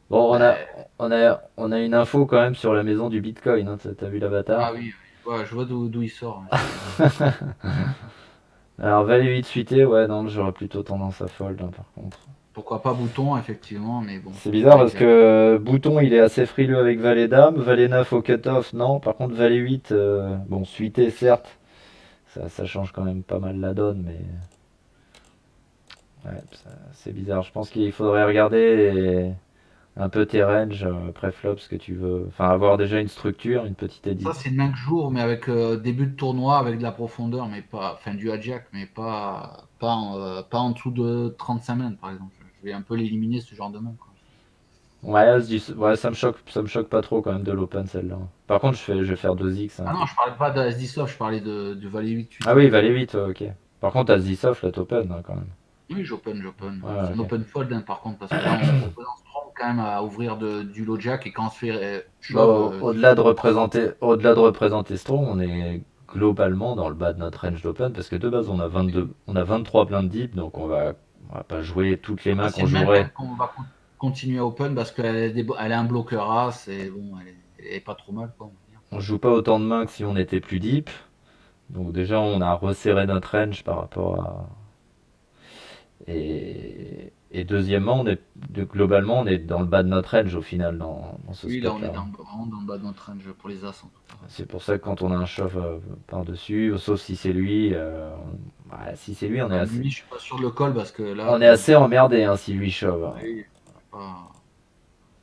Bon, ben, on a une info quand même sur la maison du Bitcoin, hein, t'as vu ah l'avatar? oui, oui. Ouais, je vois d'où il sort, hein, Alors, valet 8 suité, ouais, non, j'aurais plutôt tendance à fold, hein, par contre. pourquoi pas bouton, effectivement, mais bon, C'est c'est bizarre pas parce exact. que Bouton il est assez frileux avec Valet Dame, Valet 9 au cutoff, non. Par contre, Valet 8, bon, suité certes, ça change quand même pas mal la donne, mais ouais, c'est bizarre. Je pense qu'il faudrait regarder un peu tes ranges pré-flop, ce que tu veux. Enfin, avoir déjà une structure, une petite Ça, edit. c'est une main que je joue, mais avec début de tournoi, avec de la profondeur, mais pas, enfin, du hijack, mais pas en dessous de 35 mains, par exemple. Je vais un peu l'éliminer, ce genre de main, quoi. Ouais, ouais, ça me choque pas trop quand même de l'open celle-là. Par contre, je vais faire 2x, hein, Ah non, je parlais pas de As-10 off, je parlais du Valet 8 Ah suité. oui, Valet 8, ouais, ok. Par contre, As 10 off, là, t'open, hein, quand même. Oui, j'open. Ouais, C'est un ok. open fold, hein, par contre, parce que là, on représente strong quand même à ouvrir du low jack et quand on se fait Bah, shove, au-delà de représenter Strong, on est globalement dans le bas de notre range d'open parce que de base on a 23 blindes deep, donc on va pas jouer toutes les ah, mains c'est qu'on une main quand même jouerait. qu'on va continuer à open parce elle a un bloqueur as et bon, elle est pas trop mal, quoi, on va dire. On joue pas autant de mains que si on était plus deep, donc déjà on a resserré notre range par rapport à. Et deuxièmement, globalement on est dans le bas de notre range au final dans ce Oui, là, on est spot-là. vraiment dans le bas de notre range pour les as, en tout cas. C'est pour ça que quand on a un shove par-dessus, sauf si c'est lui, ouais, si c'est lui, on est Ah, assez. lui, je suis pas sûr de le call parce que là, On est assez emmerdé hein, si lui shove. oui, pas-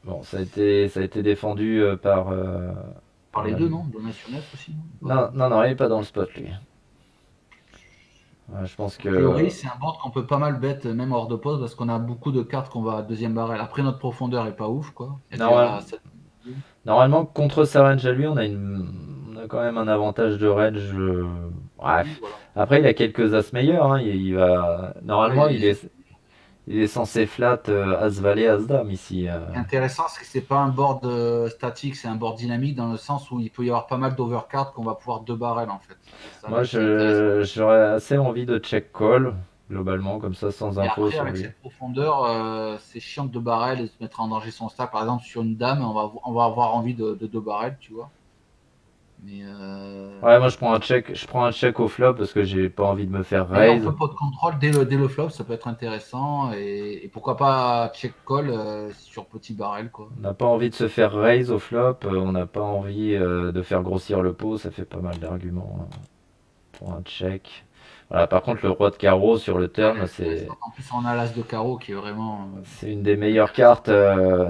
Bon, ça a été défendu par par les la. deux, non? Donationnel aussi, non? Non, non, non, il est pas dans le spot lui. Ouais, je pense A priori, que. c'est un board qu'on peut pas mal bet, même hors de pause, parce qu'on a beaucoup de cartes qu'on va à deuxième barrel. Après, notre profondeur est pas ouf, quoi. Elle est Normal- déjà à 7. Normalement, contre sa range à lui, on a quand même un avantage de range Bref. voilà. Après, il a quelques as meilleurs, hein. Il va... Normalement, Ouais, il est censé flat as-valet, as-dame ici. ce qui est intéressant, c'est que c'est pas un board statique, c'est un board dynamique dans le sens où il peut y avoir pas mal d'overcards qu'on va pouvoir deux barrel en fait. C'est ça Moi, qui est intéressant. j'aurais assez envie de check call, globalement, comme ça, sans Et info après, sur avec lui. cette profondeur, c'est chiant de deux barrel et de se mettre en danger son stack. Par exemple, sur une dame, on va avoir envie de deux barrel, tu vois. Mais Ouais, moi, je prends un check au flop parce que j'ai pas envie de me faire d'ailleurs, on raise. peut pot de contrôle dès le flop, ça peut être intéressant. Et pourquoi pas check call sur petit barrel, quoi. On n'a pas envie de se faire raise au flop, on n'a pas envie de faire grossir le pot, ça fait pas mal d'arguments pour un check. Voilà, par contre, le roi de carreau sur le turn, Intéressant. En plus, on a l'as de carreau qui est vraiment c'est une des meilleures intéressant. cartes,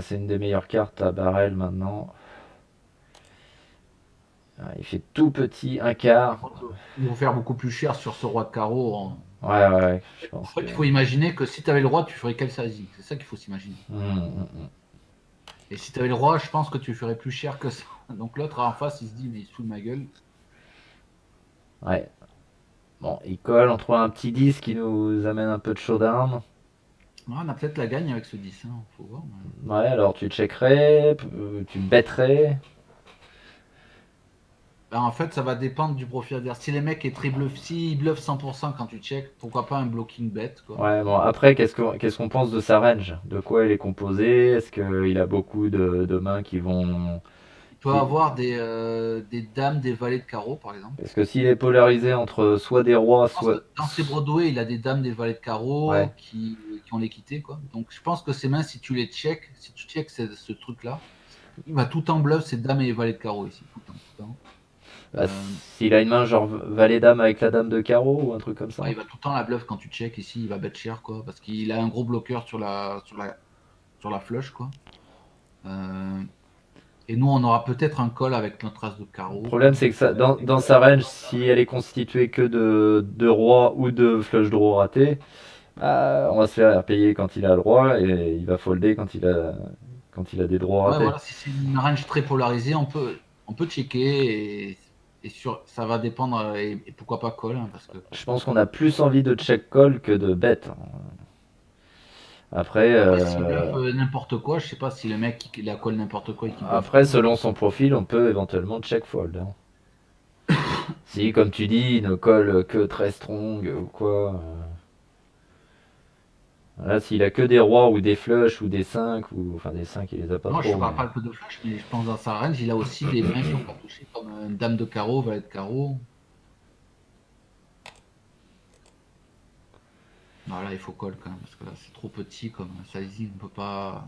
c'est une des meilleures cartes à barrel maintenant. Ah, il fait tout petit, un Par quart. contre, ils vont faire beaucoup plus cher sur ce roi de carreau. Ouais, je En pense fait, que. il faut imaginer que si tu avais le roi, tu ferais quel sizing? C'est ça qu'il faut s'imaginer. Hmm. Et si tu avais le roi, je pense que tu ferais plus cher que ça. Donc l'autre en face, il se dit, mais il se fout de ma gueule. Ouais. Bon, il colle, on trouve un petit 10 qui nous amène un peu de showdown. Ouais, on a peut-être la gagne avec ce 10, hein, faut voir. Ouais, alors tu checkerais, tu betterais. Ben, en fait, ça va dépendre du profil adverse. Si les mecs est très bluff, si bluff 100% quand tu check, pourquoi pas un blocking bet, quoi. Ouais, bon, après, qu'est-ce qu'on pense de sa range? De quoi il est composé? Est-ce qu'il a beaucoup de mains qui vont. Il peut avoir des dames, des valets de carreau, par exemple. Parce que s'il est polarisé entre soit des rois, Je pense que soit. dans ses Broadway, il a des dames, des valets de Ouais. carreau qui ont l'équité, quoi. Donc je pense que ces mains, si tu les check, si tu check ce truc-là, il va tout en bluff ces dames et les valets de carreau ici, tout le temps, tout le temps. Bah, Euh, s'il a une main genre valet-dame avec la dame de carreau ou un truc comme ouais, ça. il va tout le temps la bluff quand tu check ici, il va bet cher, quoi, parce qu'il a un gros bloqueur sur la flush, quoi. Euh, et nous, on aura peut-être un call avec notre as de Le carreau, problème, quoi. c'est que ça, dans sa range, si elle est constituée que de rois ou de flush draw ratés, bah, on va se faire payer quand il a le roi et il va folder quand il a des draws Ouais, ratés. voilà, si c'est une range très polarisée, on peut checker ça va dépendre, et pourquoi pas call, hein, parce que Je pense qu'on a plus envie de check call que de bet. Après, après, s'il bluffe n'importe quoi, je sais pas si le mec il a call n'importe quoi et qu'il bluffe après, tout. selon son profil, on peut éventuellement check fold, hein. Si, comme tu dis, il ne colle que très strong ou quoi. Là, s'il a que des rois ou des flushs ou des 5 ou enfin des 5 il les a pas Non, je trop, parle mais pas que de flash, mais je pense dans sa range, il a aussi des mains qui n'ont pas touché, comme dame de carreau, valet de carreau. Voilà, il faut call quand même, parce que là, c'est trop petit comme sizing, on peut pas.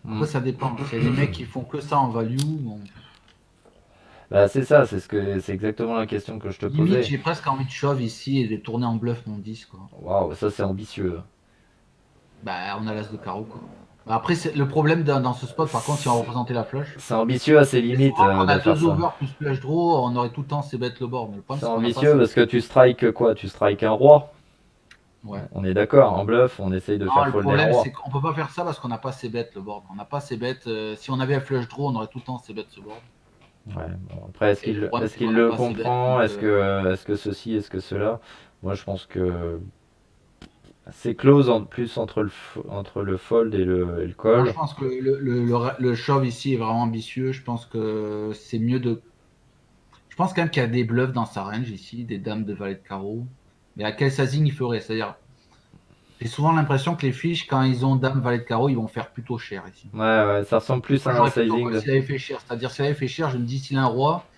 hmm. Après, ça dépend. S'il y a des mecs qui font que ça en value, bon. Bah, c'est ça, c'est exactement la question que je te Limite, posais. j'ai presque envie de shove ici et de tourner en bluff mon 10, quoi. Waouh, ça c'est ambitieux. Bah, on a l'as de carreau, quoi. Bah, après, le problème dans ce spot, par contre, si on représentait la flush, C'est ambitieux à ses c'est limites souvent qu'on de a faire deux ça. overs plus flush draw, on aurait tout le temps ces bêtes le board. Mais le problème, C'est c'est qu'on n'a pas ambitieux ces parce bêtes. que tu strikes quoi? Tu strikes un roi. Ouais. On est d'accord, en bluff, on essaye de Non, faire le folder un problème, c'est roi. qu'on peut pas faire ça parce qu'on n'a pas ces bêtes le board. On n'a pas ces bêtes. Si on avait un flush draw, on aurait tout le temps ces bêtes ce board. Ouais, bon, après, Et le problème, est-ce c'est qu'il qu'on n'a le pas ces bêtes. comprend? Donc, Est-ce que ceci, est-ce que cela? Moi, je pense que c'est close plus entre le fold et le moi, je call. pense que le shove ici est vraiment ambitieux. Je pense que c'est mieux de. Je pense quand même qu'il y a des bluffs dans sa range ici, des dames de valet de carreau. Mais à quel sizing il ferait? C'est-à-dire, j'ai souvent l'impression que les fiches, quand ils ont dame valet de carreau, ils vont faire plutôt cher ici. Ouais, ça ressemble plus Moi, à un j'aurais plutôt sizing call de. s'il avait fait cher. C'est-à-dire, s'il avait fait cher, je me dis, s'il a un roi,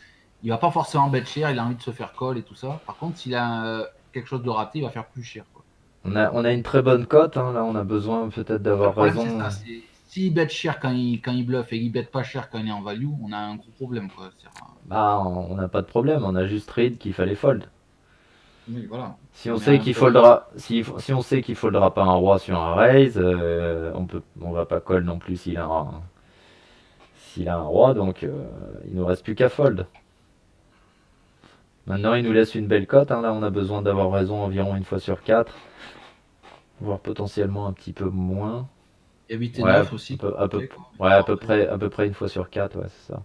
il va pas forcément bet cher, il a envie de se faire call et tout ça. Par contre, s'il a quelque chose de raté, il va faire plus cher, quoi. On a une très bonne cote, hein, là, on a besoin peut-être Après, le d'avoir problème, c'est ça. raison. S'il bet cher quand il bluffe et il bet pas cher quand il est en value, on a un gros problème, quoi. Bah, on n'a pas de problème, on a juste read qu'il fallait fold. Oui, voilà. Si on On est sait un qu'il peu là. foldera, si on sait qu'il foldera pas un roi sur un raise, on va pas call non plus s'il a un roi, donc il nous reste plus qu'à fold. Maintenant, il nous laisse une belle cote, hein, là, on a besoin d'avoir raison environ une fois sur 4, voire potentiellement un petit peu moins. Et 8 et Ouais, 9 aussi. ouais, à peu près une fois sur 4, ouais, c'est ça.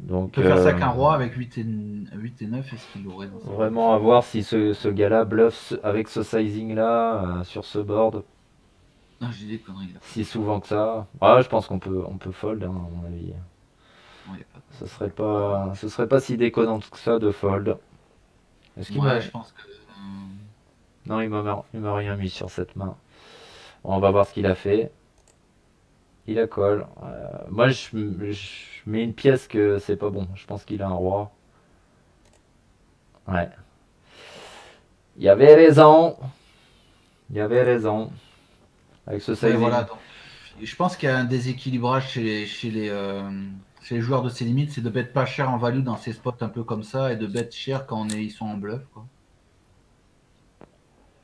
Il Donc, peut faire ça qu'un roi avec 8 et 9, est-ce qu'il l'aurait dans sa main? vraiment à voir si ce gars-là bluffe avec ce sizing-là sur ce board Non, j'ai des conneries là. si souvent que ça. Ah, je pense on peut fold, hein, à mon avis. Non, y a pas Ce serait pas si déconnant que ça de fold. Est-ce de... qu'il m'a... Ouais, je pense que... Non, il m'a rien mis sur cette main. Bon, on va voir ce qu'il a fait. Il a call. Moi, je mets une pièce que c'est pas bon. Je pense qu'il a un roi. Ouais. Il avait raison. Il avait raison. Avec ce Ouais, sizing. voilà. Donc, je pense qu'il y a un déséquilibrage chez les joueurs de ces limites, c'est de bet pas cher en value dans ces spots un peu comme ça et de bet cher quand ils sont en bluff, quoi.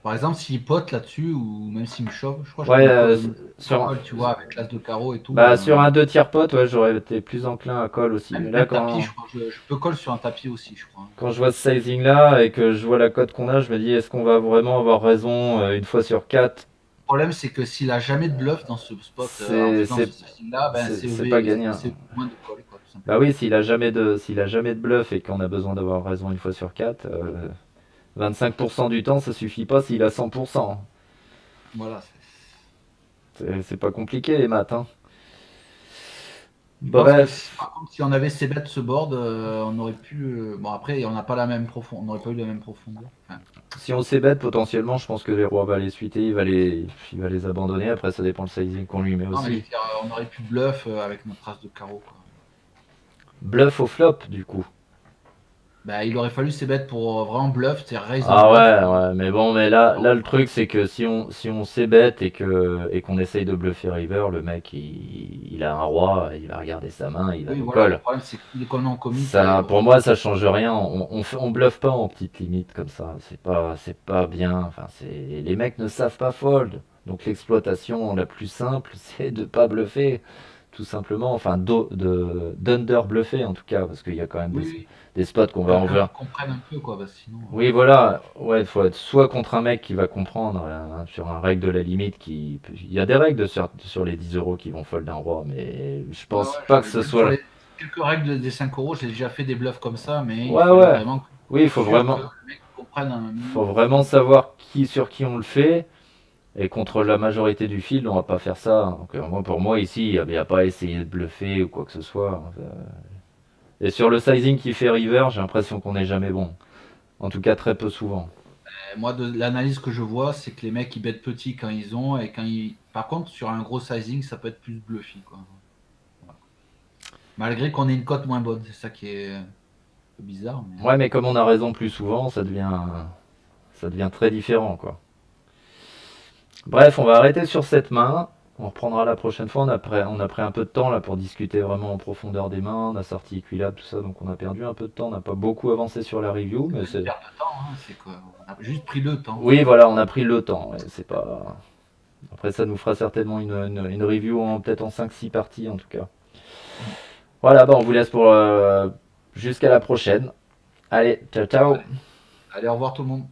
Par exemple, s'il pote là-dessus ou même s'il me chauffe, je crois que Ouais, je me sur, call, tu vois, avec l'as de carreau et tout. bah, sur un 2 tiers pot, ouais, j'aurais été plus enclin à call aussi. Mais Même, là, même tapis, je crois. Je peux call sur un tapis aussi, je crois. quand je vois ce sizing là et que je vois la cote qu'on a, je me dis est-ce qu'on va vraiment avoir raison une fois sur 4? Le problème, c'est que s'il a jamais de bluff dans ce spot en faisant ce setting-là, ben C'est pas gagnant. c'est moins de call, quoi, tout Bah simplement. oui, s'il a jamais de bluff et qu'on a besoin d'avoir raison une fois sur 4, 25% du temps, ça suffit pas s'il a 100%. Voilà. C'est pas compliqué les maths, hein. Je pense que Bref, par contre, si on avait ces bêtes ce board, on aurait pu. Bon, après, on n'a pas la même profondeur. On n'aurait pas eu la même profondeur. Enfin, si on s'ébête potentiellement, je pense que les rois va les suiter, il va les abandonner. Après, ça dépend le sizing qu'on lui met non, mais je veux aussi. dire, on aurait pu bluff avec notre as de carreau, quoi. Bluff au flop, du coup. Bah, il aurait fallu ces bêtes pour vraiment bluff, c'est raise en Ah bluff. ouais, ouais, mais bon, mais là le truc c'est que si on s'ébête et qu'on essaye de bluffer river, le mec il a un roi, il va regarder sa main, il va Oui, nous voilà, le call. problème, c'est que dès qu'on est en commit, Ça, pour moi, ça change rien. On bluffe pas en petite limite comme ça. C'est pas bien. Enfin, les mecs ne savent pas fold. Donc l'exploitation la plus simple, c'est de pas bluffer, tout simplement. Enfin, d'under bluffer en tout cas, parce qu'il y a quand même oui, oui. des spots qu'on va Quelqu'un envers. qui comprenne un peu, quoi, parce que sinon. Oui, voilà. Ouais, il faut être soit contre un mec qui va comprendre sur un règle de la limite il y a des règles sur les 10 euros qui vont fold un roi, mais je Ouais, pense pas que ce même sur soit. les quelques règles des 5 euros, j'ai déjà fait des bluffs comme ça, mais il Ouais, fallait ouais. vraiment Oui, être sûr que le mec comprenne un faut minimum. vraiment savoir sur qui on le fait. Et contre la majorité du field, on va pas faire ça. Donc, pour moi, ici, il n'y a pas à essayer de bluffer ou quoi que ce soit. Et sur le sizing qui fait river, j'ai l'impression qu'on n'est jamais bon. En tout cas, très peu souvent. Moi, de l'analyse que je vois, c'est que les mecs ils bettent petit quand ils ont et quand ils. Par contre, sur un gros sizing, ça peut être plus bluffy, quoi. Voilà. Malgré qu'on ait une cote moins bonne, c'est ça qui est un peu bizarre. Mais... Ouais, mais comme on a raison plus souvent, ça devient très différent, quoi. Bref, on va arrêter sur cette main. On reprendra la prochaine fois. On a pris un peu de temps là pour discuter vraiment en profondeur des mains. On a sorti Equilab, tout ça, donc on a perdu un peu de temps. On n'a pas beaucoup avancé sur la review, C'est mais pas une c'est. perte de temps, hein, c'est qu'on a juste pris le temps. Oui, voilà, on a pris le temps. Ouais, c'est pas. Après, ça nous fera certainement une review peut-être en 5-6 parties en tout cas. Voilà, bah on vous laisse pour jusqu'à la prochaine. Allez, ciao ciao. Allez, au revoir tout le monde.